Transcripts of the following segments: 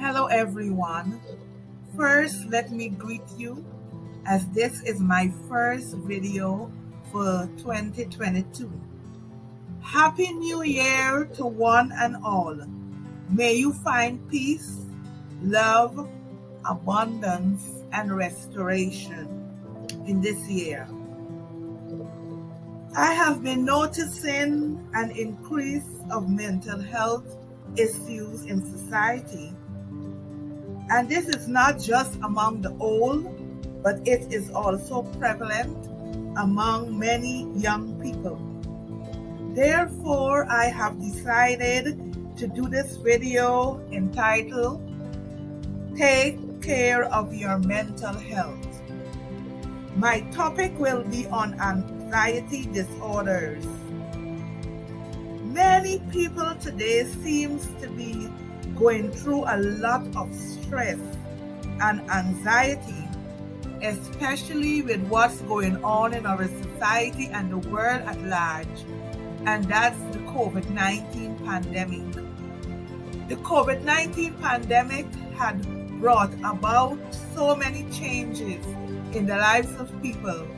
Hello everyone. First, let me greet you as this is my first video for 2022. Happy New Year to one and all. May you find peace, love, abundance, and restoration in this year. I have been noticing an increase of mental health issues in society. And this is not just among the old, but it is also prevalent among many young people. Therefore, I have decided to do this video entitled, Take Care of Your Mental Health. My topic will be on anxiety disorders. Many people today seems to be going through a lot of stress and anxiety, especially with what's going on in our society and the world at large, and that's the COVID-19 pandemic. The COVID-19 pandemic had brought about so many changes in the lives of people,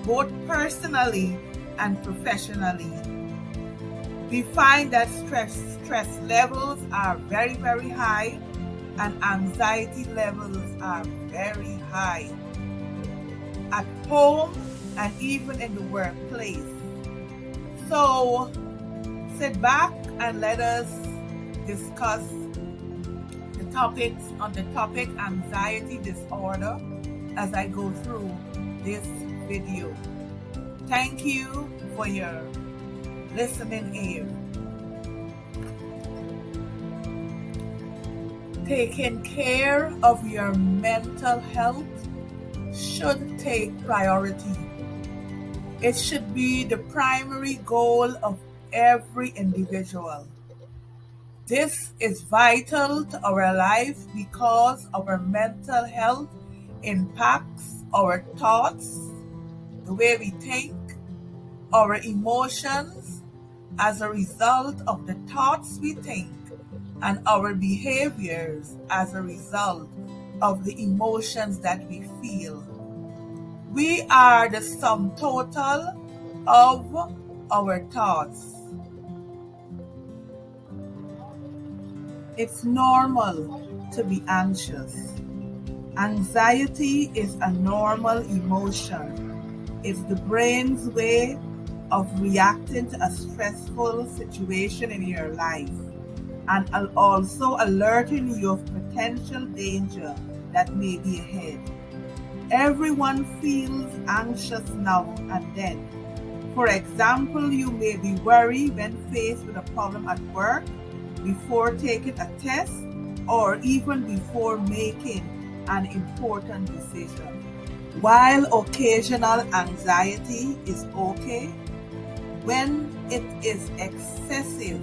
both personally and professionally. We find that stress levels are very, very high and anxiety levels are very high at home and even in the workplace. So sit back and let us discuss the topics on the topic anxiety disorder as I go through this video. Thank you for your listening ear. Taking care of your mental health should take priority. It should be the primary goal of every individual. This is vital to our life because our mental health impacts our thoughts, the way we think, our emotions as a result of the thoughts we think, and our behaviors as a result of the emotions that we feel. We are the sum total of our thoughts. It's normal to be anxious. Anxiety is a normal emotion. It's the brain's way of reacting to a stressful situation in your life and also alerting you of potential danger that may be ahead. Everyone feels anxious now and then. For example, you may be worried when faced with a problem at work, before taking a test, or even before making an important decision. While occasional anxiety is okay, when it is excessive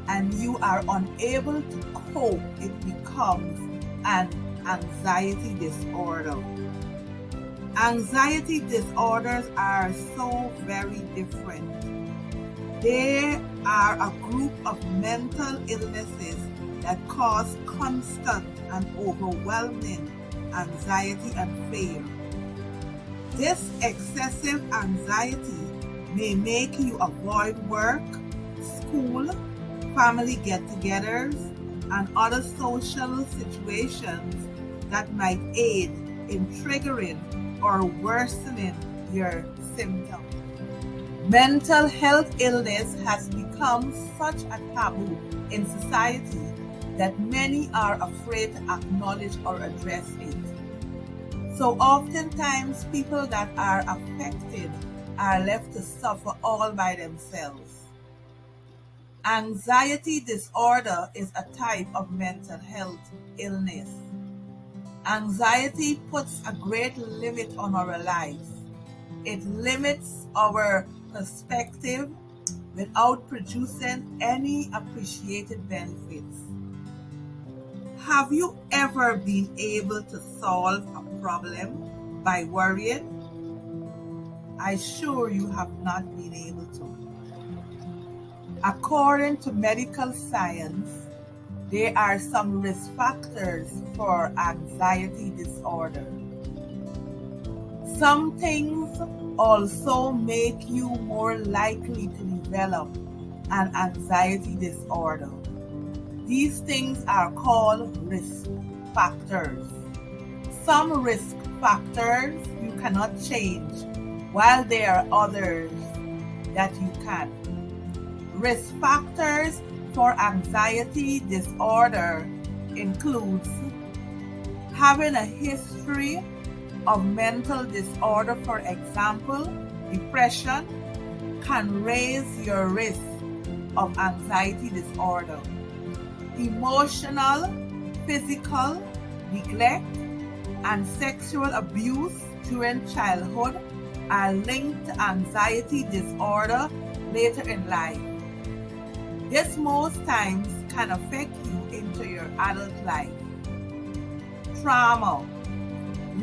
and you are unable to cope, it becomes an anxiety disorder. Anxiety disorders are so very different. They are a group of mental illnesses that cause constant and overwhelming anxiety and fear. This excessive anxiety may make you avoid work, school, family get-togethers, and other social situations that might aid in triggering or worsening your symptoms. Mental health illness has become such a taboo in society that many are afraid to acknowledge or address it. So oftentimes people that are affected are left to suffer all by themselves. Anxiety disorder is a type of mental health illness. Anxiety puts a great limit on our lives. It limits our perspective without producing any appreciated benefits. Have you ever been able to solve a problem by worrying? I sure you have not been able to. According to medical science, There are some risk factors for anxiety disorder. Some things also make you more likely to develop an anxiety disorder. These things are called risk factors. Some risk factors you cannot change, while there are others that you can. Risk factors for anxiety disorder includes having a history of mental disorder. For example, depression can raise your risk of anxiety disorder. Emotional, physical neglect, and sexual abuse during childhood are linked to anxiety disorder later in life. This most times can affect you into your adult life. Trauma.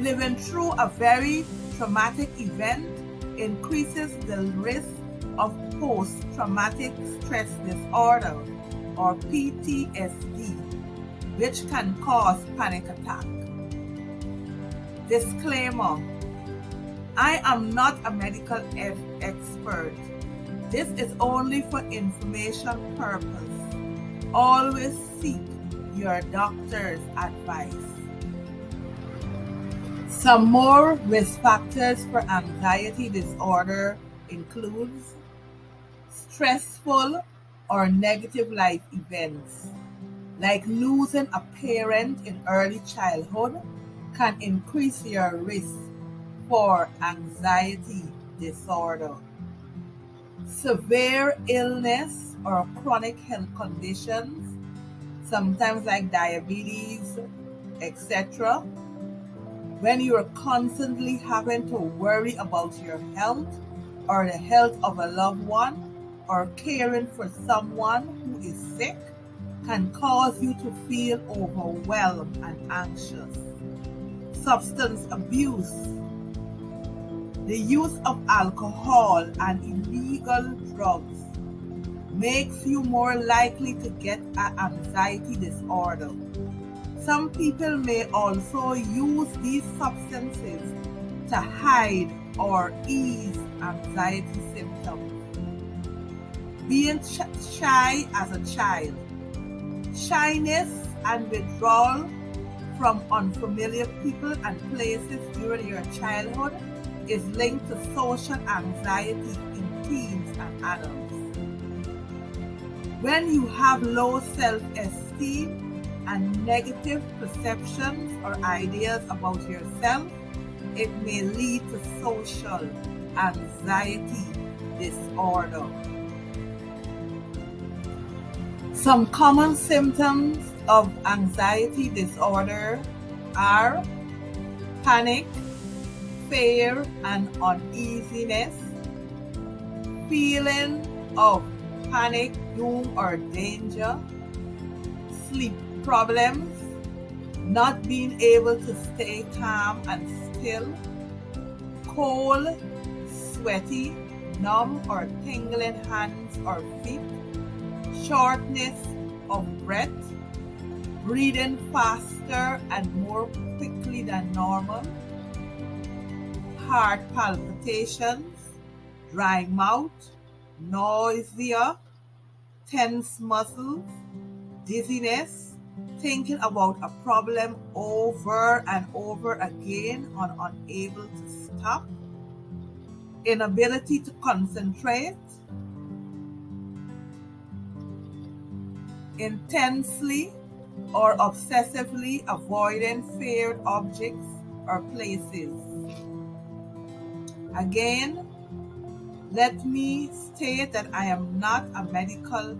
Living through a very traumatic event increases the risk of post-traumatic stress disorder or PTSD, which can cause panic attack. Disclaimer: I am not a medical expert. This is only for information purpose. Always seek your doctor's advice. Some more risk factors for anxiety disorder includes stressful or negative life events, like losing a parent in early childhood, can increase your risk for anxiety disorder. Severe illness or chronic health conditions, sometimes like diabetes, etc. When you are constantly having to worry about your health or the health of a loved one or caring for someone who is sick, can cause you to feel overwhelmed and anxious. Substance abuse. The use of alcohol and illegal drugs makes you more likely to get an anxiety disorder. Some people may also use these substances to hide or ease anxiety symptoms. Being shy as a child. Shyness and withdrawal from unfamiliar people and places during your childhood is linked to social anxiety in teens and adults. When you have low self-esteem and negative perceptions or ideas about yourself, it may lead to social anxiety disorder. Some common symptoms of anxiety disorder are panic, fear and uneasiness, feeling of panic, doom or danger, sleep problems, not being able to stay calm and still, cold, sweaty, numb or tingling hands or feet, shortness of breath, breathing faster and more quickly than normal, heart palpitations, dry mouth, nausea, tense muscles, dizziness, thinking about a problem over and over again and unable to stop, inability to concentrate, intensely or obsessively avoiding feared objects or places. Again, let me state that I am not a medical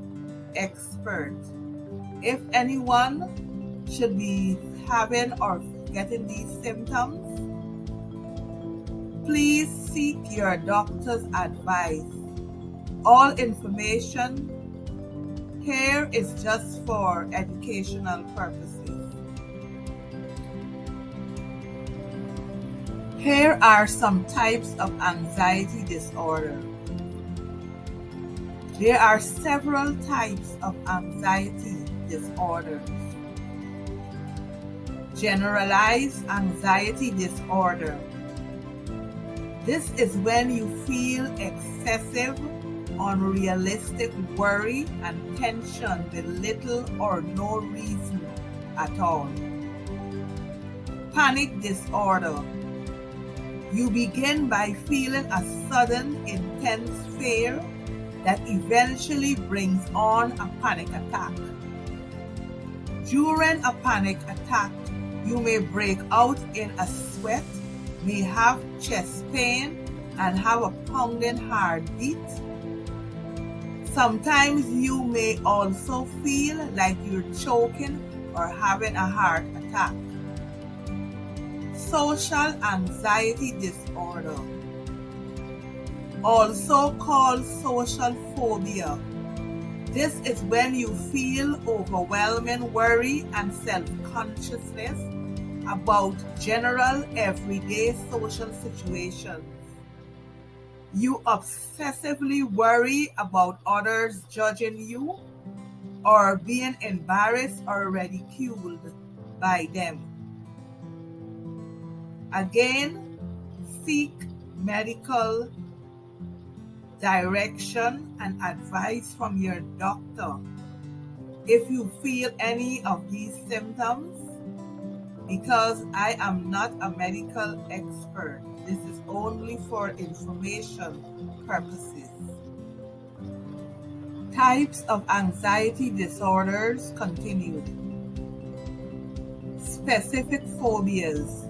expert. If anyone should be having or getting these symptoms, please seek your doctor's advice. All information here is just for educational purposes. Here are some types of anxiety disorder. There are several types of anxiety disorders. Generalized anxiety disorder. This is when you feel excessive, unrealistic worry and tension with little or no reason at all. Panic disorder. You begin by feeling a sudden, intense fear that eventually brings on a panic attack. During a panic attack, you may break out in a sweat, may have chest pain, and have a pounding heartbeat. Sometimes you may also feel like you're choking or having a heart attack. Social anxiety disorder, also called social phobia. This is when you feel overwhelming worry and self-consciousness about general everyday social situations. You obsessively worry about others judging you or being embarrassed or ridiculed by them. Again, seek medical direction and advice from your doctor if you feel any of these symptoms, because I am not a medical expert. This is only for information purposes. Types of anxiety disorders continued. Specific phobias.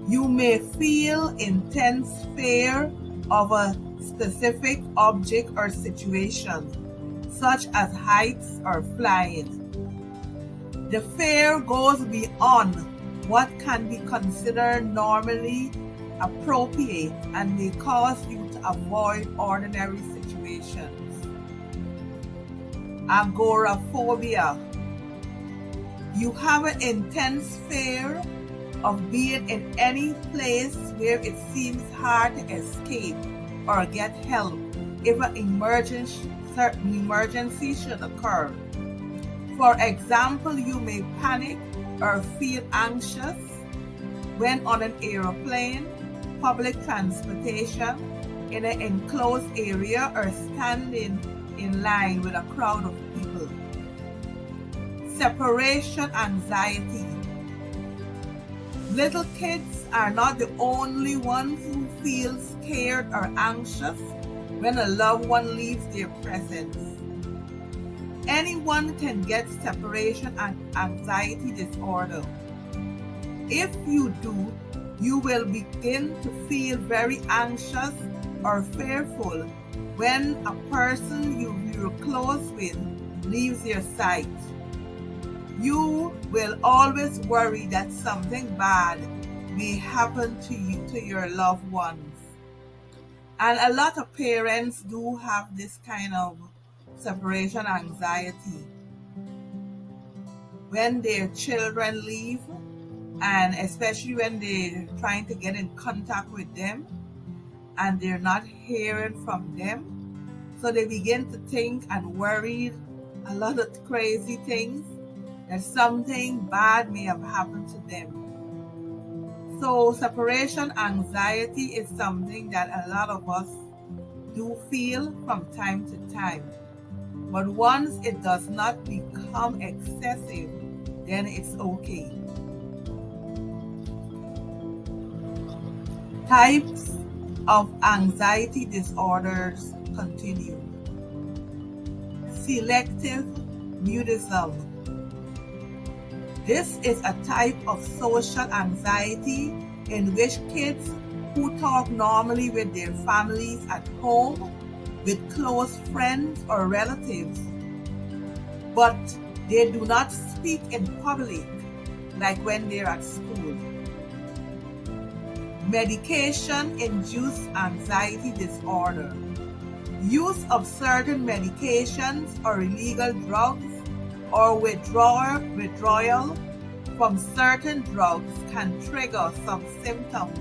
You may feel intense fear of a specific object or situation, such as heights or flying. The fear goes beyond what can be considered normally appropriate and may cause you to avoid ordinary situations. Agoraphobia. You have an intense fear of being in any place where it seems hard to escape or get help if an emergency should occur. For example, you may panic or feel anxious when on an airplane, public transportation, in an enclosed area, or standing in line with a crowd of people. Separation anxiety. Little kids are not the only ones who feel scared or anxious when a loved one leaves their presence. Anyone can get separation and anxiety disorder. If you do, you will begin to feel very anxious or fearful when a person you're close with leaves your sight. You will always worry that something bad may happen to you, to your loved ones. And a lot of parents do have this kind of separation anxiety when their children leave, and especially when they're trying to get in contact with them and they're not hearing from them. So they begin to think and worry a lot of crazy things, that something bad may have happened to them. So separation anxiety is something that a lot of us do feel from time to time. But once it does not become excessive, then it's okay. Types of anxiety disorders continue. Selective mutism. This is a type of social anxiety in which kids who talk normally with their families at home, with close friends or relatives, but they do not speak in public, like when they're at school. Medication-induced anxiety disorder. Use of certain medications or illegal drugs or withdrawal from certain drugs can trigger some symptoms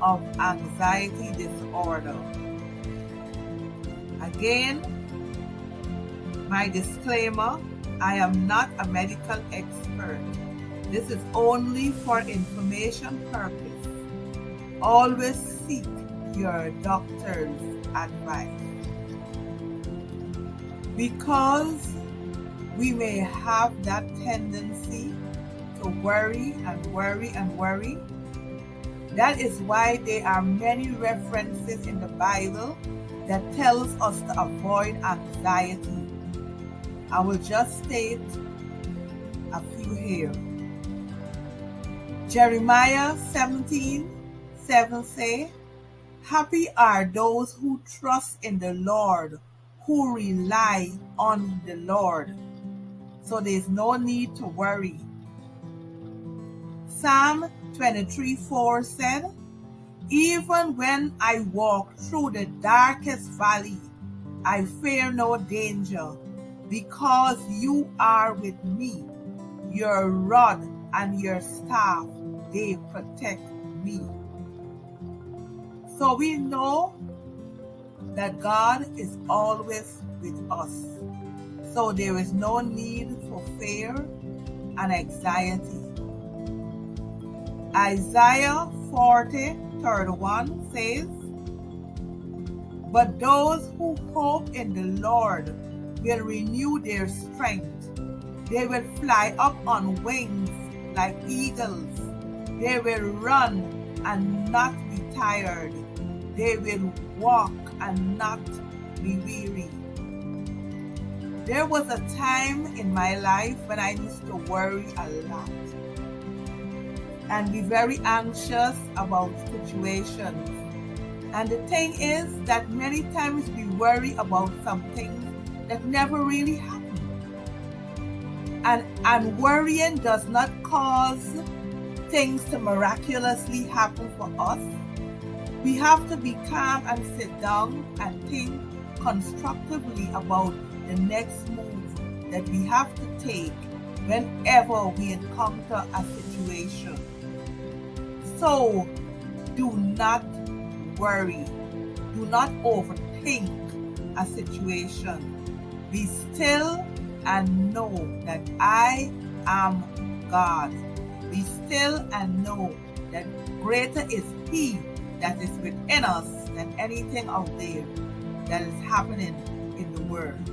of anxiety disorder. Again, my disclaimer, I am not a medical expert. This is only for information purpose. Always seek your doctor's advice. Because we may have that tendency to worry and worry and worry. That is why there are many references in the Bible that tells us to avoid anxiety. I will just state a few here. Jeremiah 17:7 say, "Happy are those who trust in the Lord, who rely on the Lord." So there's no need to worry. Psalm 23:4 said, "Even when I walk through the darkest valley, I fear no danger, because you are with me. Your rod and your staff, they protect me." So we know that God is always with us. So there is no need for fear and anxiety. Isaiah 40:31 says, "But those who hope in the Lord will renew their strength. They will fly up on wings like eagles. They will run and not be tired. They will walk and not be weary." There was a time in my life when I used to worry a lot and be very anxious about situations. And the thing is that many times we worry about something that never really happened. And worrying does not cause things to miraculously happen for us. We have to be calm and sit down and think constructively about the next move that we have to take whenever we encounter a situation. So, do not worry. Do not overthink a situation. Be still and know that I am God. Be still and know that greater is He that is within us than anything out there that is happening in the world.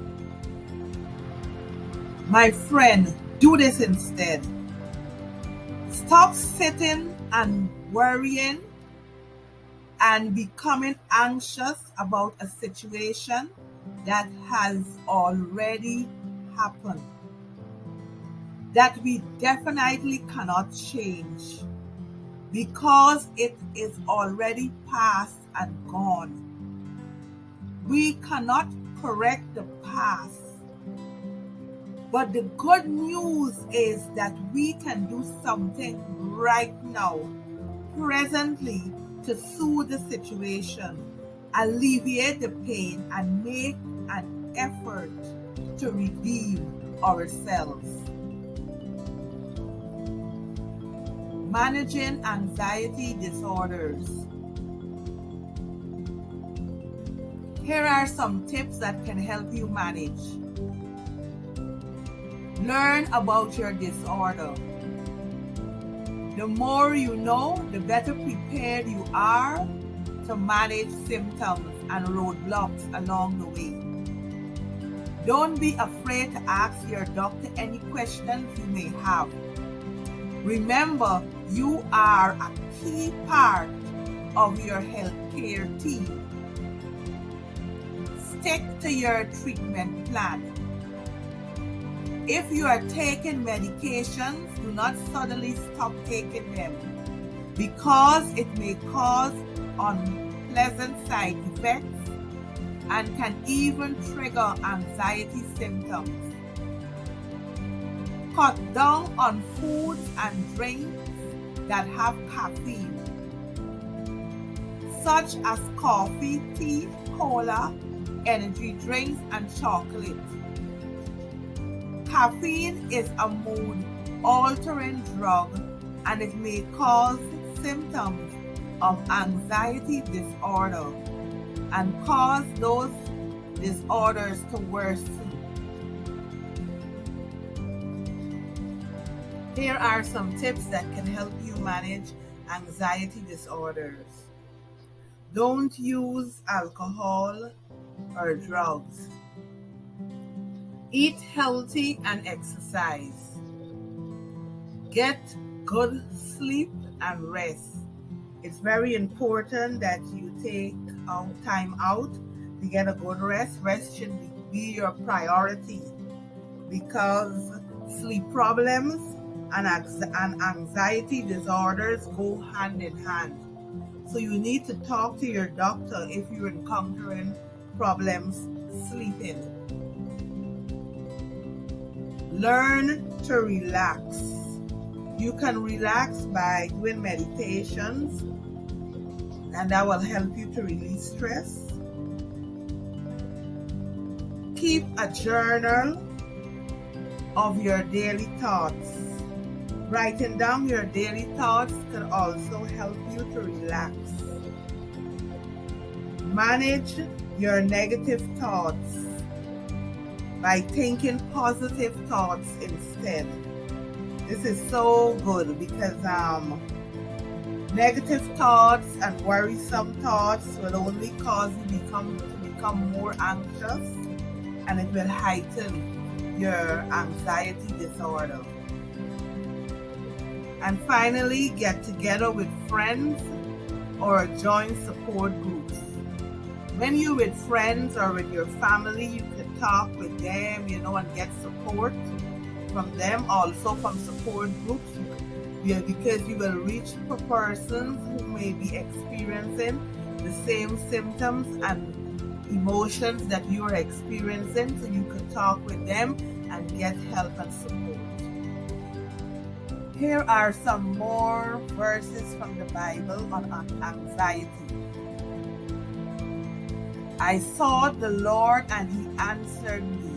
My friend, do this instead. Stop sitting and worrying and becoming anxious about a situation that has already happened, that we definitely cannot change because it is already past and gone. We cannot correct the past. But the good news is that we can do something right now, presently, to soothe the situation, alleviate the pain, and make an effort to redeem ourselves. Managing anxiety disorders. Here are some tips that can help you manage. Learn about your disorder. The more you know, the better prepared you are to manage symptoms and roadblocks along the way. Don't be afraid to ask your doctor any questions you may have. Remember, you are a key part of your healthcare team. Stick to your treatment plan. If you are taking medications, do not suddenly stop taking them because it may cause unpleasant side effects and can even trigger anxiety symptoms. Cut down on foods and drinks that have caffeine, such as coffee, tea, cola, energy drinks, and chocolate. Caffeine is a mood-altering drug, and it may cause symptoms of anxiety disorder and cause those disorders to worsen. Here are some tips that can help you manage anxiety disorders. Don't use alcohol or drugs. Eat healthy and exercise. Get good sleep and rest. It's very important that you take time out to get a good rest. Rest should be your priority because sleep problems and anxiety disorders go hand in hand. So you need to talk to your doctor if you're encountering problems sleeping. Learn to relax. You can relax by doing meditations, and that will help you to release stress. Keep a journal of your daily thoughts. Writing down your daily thoughts can also help you to relax. Manage your negative thoughts by thinking positive thoughts instead. This is so good because negative thoughts and worrisome thoughts will only cause you to become more anxious, and it will heighten your anxiety disorder. And finally, get together with friends or join support groups. When you're with friends or with your family, you can talk with them, and get support from them, also from support groups, because you will reach for persons who may be experiencing the same symptoms and emotions that you are experiencing, so you could talk with them and get help and support. Here are some more verses from the Bible on anxiety. I sought the Lord and he answered me.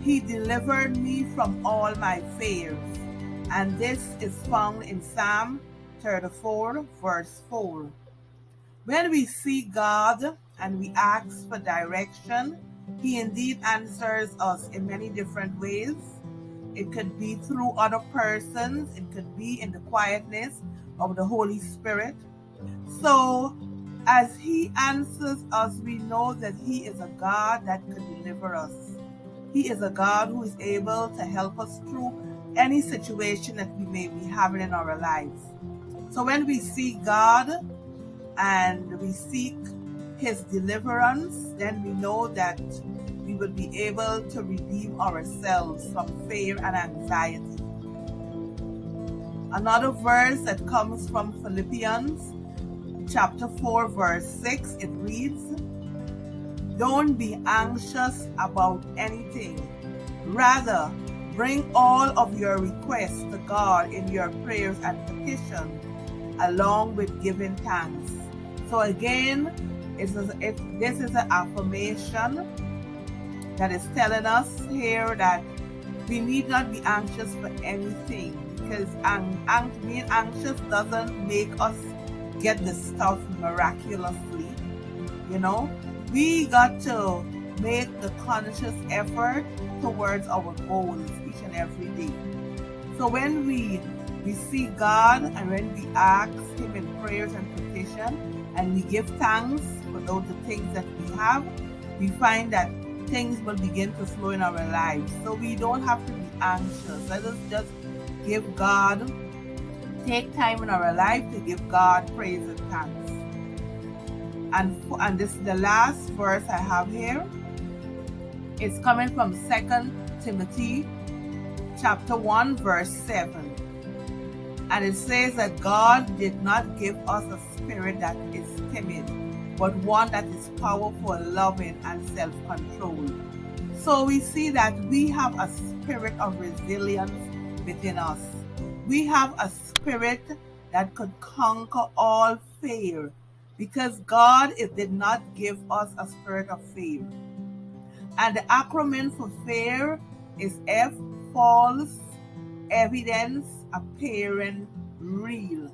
He delivered me from all my fears. And this is found in Psalm 34, verse 4. When we seek God and we ask for direction, he indeed answers us in many different ways. It could be through other persons. It could be in the quietness of the Holy Spirit. So, as he answers us, we know that he is a God that could deliver us. He is a God who is able to help us through any situation that we may be having in our lives. So when we seek God and we seek his deliverance, then we know that we will be able to redeem ourselves from fear and anxiety. Another verse that comes from Philippians chapter 4, verse 6, it reads, don't be anxious about anything. Rather, bring all of your requests to God in your prayers and petitions, along with giving thanks. So again, this is an affirmation that is telling us here that we need not be anxious for anything, because being anxious doesn't make us get the stuff miraculously. We got to make the conscious effort towards our goals each and every day. So when we see God and when we ask him in prayers and petition and we give thanks for those things that we have, we find that things will begin to flow in our lives. So we don't have to be anxious. Let us just take time in our life to give God praise and thanks. And this is the last verse I have here. It's coming from 2 Timothy chapter 1, verse 7. And it says that God did not give us a spirit that is timid, but one that is powerful, loving, and self-controlled. So we see that we have a spirit of resilience within us. We have a spirit that could conquer all fear, because God did not give us a spirit of fear. And the acronym for fear is F, false evidence appearing real.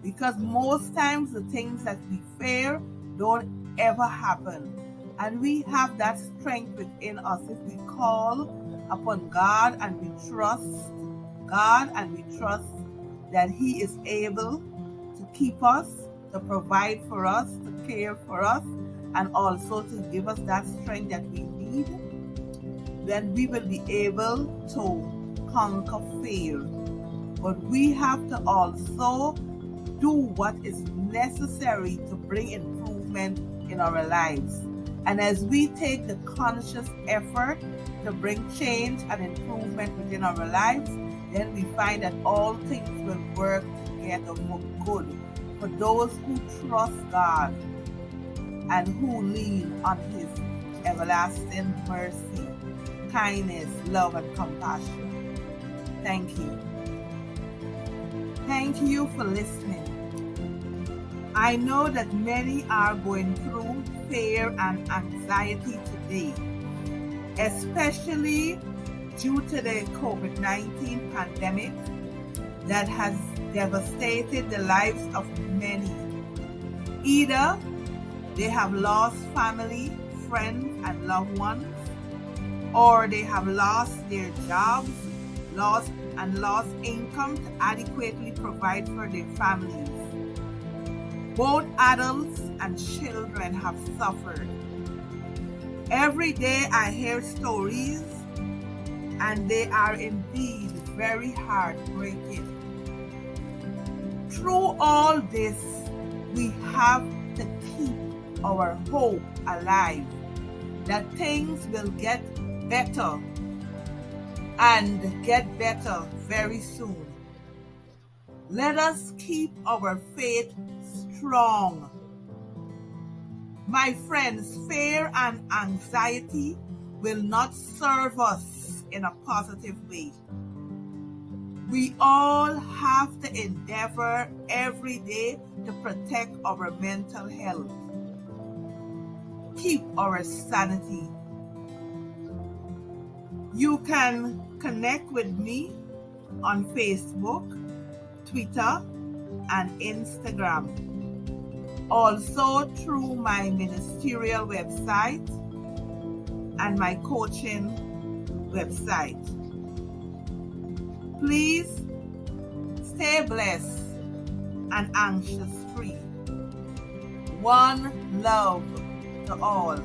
Because most times the things that we fear don't ever happen. And we have that strength within us if we call upon God and we trust God, and we trust that He is able to keep us, to provide for us, to care for us, and also to give us that strength that we need, then we will be able to conquer fear. But we have to also do what is necessary to bring improvement in our lives. And as we take the conscious effort to bring change and improvement within our lives, then we find that all things will work together for good for those who trust God and who lean on His everlasting mercy, kindness, love, and compassion. Thank you. Thank you for listening. I know that many are going through fear and anxiety today, especially due to the COVID-19 pandemic that has devastated the lives of many. Either they have lost family, friends, and loved ones, or they have lost their jobs, lost income to adequately provide for their families. Both adults and children have suffered. Every day I hear stories, and they are indeed very heartbreaking. Through all this, we have to keep our hope alive that things will get better and get better very soon. Let us keep our faith strong. My friends, fear and anxiety will not serve us in a positive way. We all have to endeavor every day to protect our mental health. Keep our sanity. You can connect with me on Facebook, Twitter, and Instagram. Also through my ministerial website and my coaching website. Please stay blessed and anxious free. One love to all.